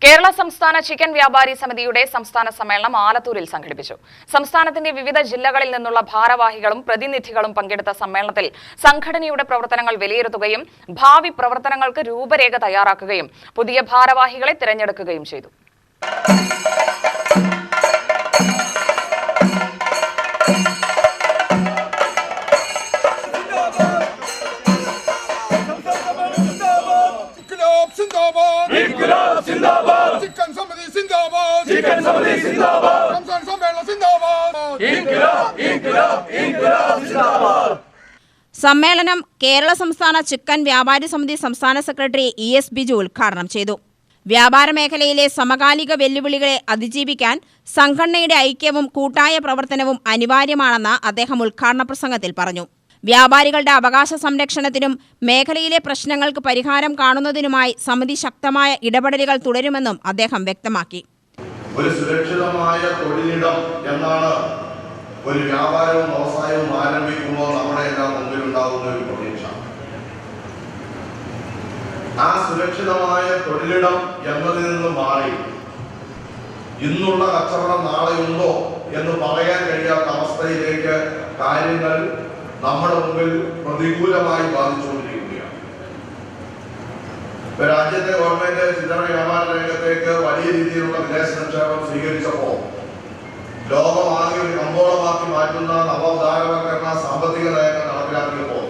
കേരള സംസ്ഥാന ചിക്കൻ വ്യാപാരി സമിതിയുടെ സംസ്ഥാന സമ്മേളനം ആലത്തൂരിൽ സംഘടിപ്പിച്ചു. സംസ്ഥാനത്തിന്റെ വിവിധ ജില്ലകളിൽ നിന്നുള്ള ഭാരവാഹികളും പ്രതിനിധികളും പങ്കെടുത്ത സമ്മേളനത്തിൽ സംഘടനയുടെ പ്രവർത്തനങ്ങൾ വിലയിരുത്തുകയും ഭാവി പ്രവർത്തനങ്ങൾക്ക് രൂപരേഖ തയ്യാറാക്കുകയും പുതിയ ഭാരവാഹികളെ തിരഞ്ഞെടുക്കുകയും ചെയ്തു. चिकन समिति जिंदाबाद, चिकन समिति जिंदाबाद, रमजान सम्मेलन जिंदाबाद, इंकलाब इंकलाब इंकलाब जिंदाबाद. സമ്മേളനം കേരള സംസ്ഥാന ചിക്കൻ വ്യാപാരി സമിതി സംസ്ഥാന സെക്രട്ടറി ES ബിജു ഉദ്ഘാടനം ചെയ്തു. വ്യാപാര മേഖലയിലെ സമകാലിക വെല്ലുവിളികളെ അതിജീവിക്കാൻ സംഘടനയുടെ ഐക്യവും കൂട്ടായ പ്രവർത്തനവും അനിവാര്യമാണെന്ന് അദ്ദേഹം ഉദ്ഘാടന പ്രസംഗത്തിൽ പറഞ്ഞു. വ്യാപാരികളുടെ അവകാശ സംരക്ഷണത്തിനും മേഖലയിലെ പ്രശ്നങ്ങൾക്ക് പരിഹാരം കാണുന്നതിനുമായി സമിതി ശക്തമായ ഇടപെടലുകൾ തുടരുമെന്നും അദ്ദേഹം വ്യക്തമാക്കി. ഒരു സുരക്ഷിതമായ തൊഴിലിടം എന്നാണ് ഒരു വ്യാപാരവും വ്യവസായവും ആരംഭിക്കുമ്പോൾ നമ്മുടെ എല്ലാം മുമ്പിൽ ഉണ്ടാകുന്ന ഒരു പ്രതീക്ഷ. ആ സുരക്ഷിതമായ തൊഴിലിടം എന്നതിൽ നിന്ന് മാറി ഇന്നുള്ള കച്ചവടം നാളെയുണ്ടോ എന്ന് പറയാൻ കഴിയാത്ത അവസ്ഥയിലേക്ക് കാര്യങ്ങൾ നമ്മുടെ മുമ്പിൽ പ്രതികൂലമായി ബാധിച്ചുകൊണ്ടിരിക്കുകയാണ്. രാജ്യത്തെ ഗവൺമെന്റ് ചില്ലറ വ്യാപാര രംഗത്തേക്ക് വലിയ രീതിയിലുള്ള വിദേശ നിക്ഷേപം സ്വീകരിച്ചപ്പോൾ ലോകമാകെ ഒരു കമ്പോളമാക്കി മാറ്റുന്ന നവോദാരവൽക്കരണ സാമ്പത്തിക നയങ്ങൾ നടപ്പിലാക്കിയപ്പോൾ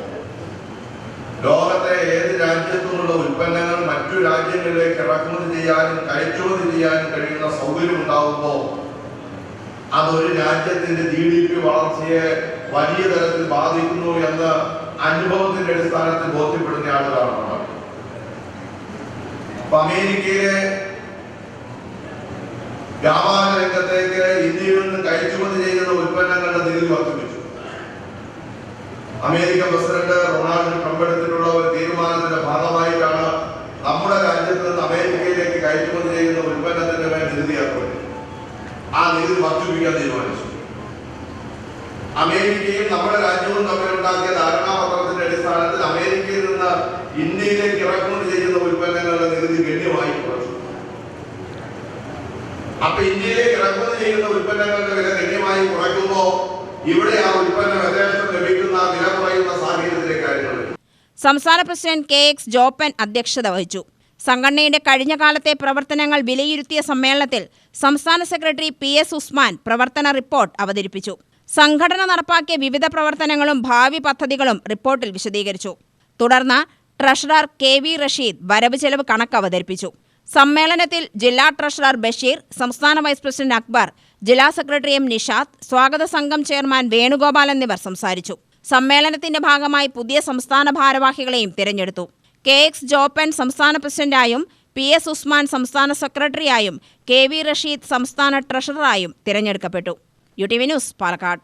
ലോകത്തെ ഏത് രാജ്യത്തുമുള്ള ഉൽപ്പന്നങ്ങൾ മറ്റു രാജ്യങ്ങളിലേക്ക് ഇറക്കുമതി ചെയ്യാനും കയറ്റുമതി ചെയ്യാനും കഴിയുന്ന സൗകര്യം ഉണ്ടാകുമ്പോൾ അതൊരു രാജ്യത്തിന്റെ GDP വളർച്ചയെ വലിയ തരത്തിൽ ബാധിക്കുന്നു എന്ന് അനുഭവത്തിന്റെ അടിസ്ഥാനത്തിൽ ബോധ്യപ്പെടുന്ന ആളുകളാണ് നമ്മൾ. അമേരിക്കയിലെ വ്യാപാര രംഗത്തേക്ക് ഇന്ത്യയിൽ നിന്ന് കയറ്റുമതി ചെയ്യുന്ന ഉൽപ്പന്നങ്ങളുടെ നികുതി വർദ്ധിപ്പിച്ചു. അമേരിക്കൻ പ്രസിഡന്റ് ഡൊണാൾഡ് ട്രംപ് എടുത്തിട്ടുള്ള ഒരു തീരുമാനത്തിന്റെ ഭാഗമായിട്ടാണ് നമ്മുടെ രാജ്യത്ത് നിന്ന് അമേരിക്കയിലേക്ക് കയറ്റുമതി ചെയ്യുന്ന ഉൽപ്പന്നത്തിന്റെ മേൽ നികുതി ഏർപ്പെടുത്തി. ആ നികുതി വർദ്ധിപ്പിക്കാൻ തീരുമാനിച്ചു. അമേരിക്കയും നമ്മുടെ രാജ്യവും തമ്മിലുണ്ടാക്കിയ ധാരണാപത്രത്തിന്റെ അടിസ്ഥാനത്തിൽ അമേരിക്കയിൽ നിന്ന് ഇന്ത്യയിലേക്ക് ഇറക്കുമതി ചെയ്യുന്ന ഉൽപ്പന്നങ്ങളുടെ നികുതി ഗണ്യമായി കുറച്ചു. അപ്പൊ ഇന്ത്യയിലേക്ക് ഇറക്കുമതി ചെയ്യുന്ന ഉൽപ്പന്നങ്ങളുടെ വില ഗണ്യമായി കുറയ്ക്കുമ്പോൾ ഇവിടെ ആ ഉൽപ്പന്നം യഥേഷ്ടം ലഭിക്കുന്ന വില കുറയുന്ന സാഹചര്യത്തിലെ കാര്യങ്ങൾ. സംസ്ഥാന പ്രസിഡന്റ് KX ജോപ്പൻ അധ്യക്ഷത വഹിച്ചു. സംഘടനയുടെ കഴിഞ്ഞ കാലത്തെ പ്രവർത്തനങ്ങൾ വിലയിരുത്തിയ സമ്മേളനത്തിൽ സംസ്ഥാന സെക്രട്ടറി PS ഉസ്മാൻ പ്രവർത്തന റിപ്പോർട്ട് അവതരിപ്പിച്ചു. സംഘടന നടപ്പാക്കിയ വിവിധ പ്രവർത്തനങ്ങളും ഭാവി പദ്ധതികളും റിപ്പോർട്ടിൽ വിശദീകരിച്ചു. തുടർന്ന് ട്രഷറർ KV റഷീദ് വരവ് ചെലവ് കണക്ക് അവതരിപ്പിച്ചു. സമ്മേളനത്തിൽ ജില്ലാ ട്രഷറർ ബഷീർ, സംസ്ഥാന വൈസ് പ്രസിഡന്റ് അക്ബർ, ജില്ലാ സെക്രട്ടറി M നിഷാദ്, സ്വാഗത സംഘം ചെയർമാൻ വേണുഗോപാൽ എന്നിവർ സംസാരിച്ചു. സമ്മേളനത്തിന്റെ ഭാഗമായി പുതിയ സംസ്ഥാന ഭാരവാഹികളെയും തിരഞ്ഞെടുത്തു. KX ജോപ്പൻ സംസ്ഥാന പ്രസിഡന്റായും PS ഉസ്മാൻ സംസ്ഥാന സെക്രട്ടറിയായും KV റഷീദ് സംസ്ഥാന ട്രഷററായും തിരഞ്ഞെടുക്കപ്പെട്ടു. UTV news, Palakkad.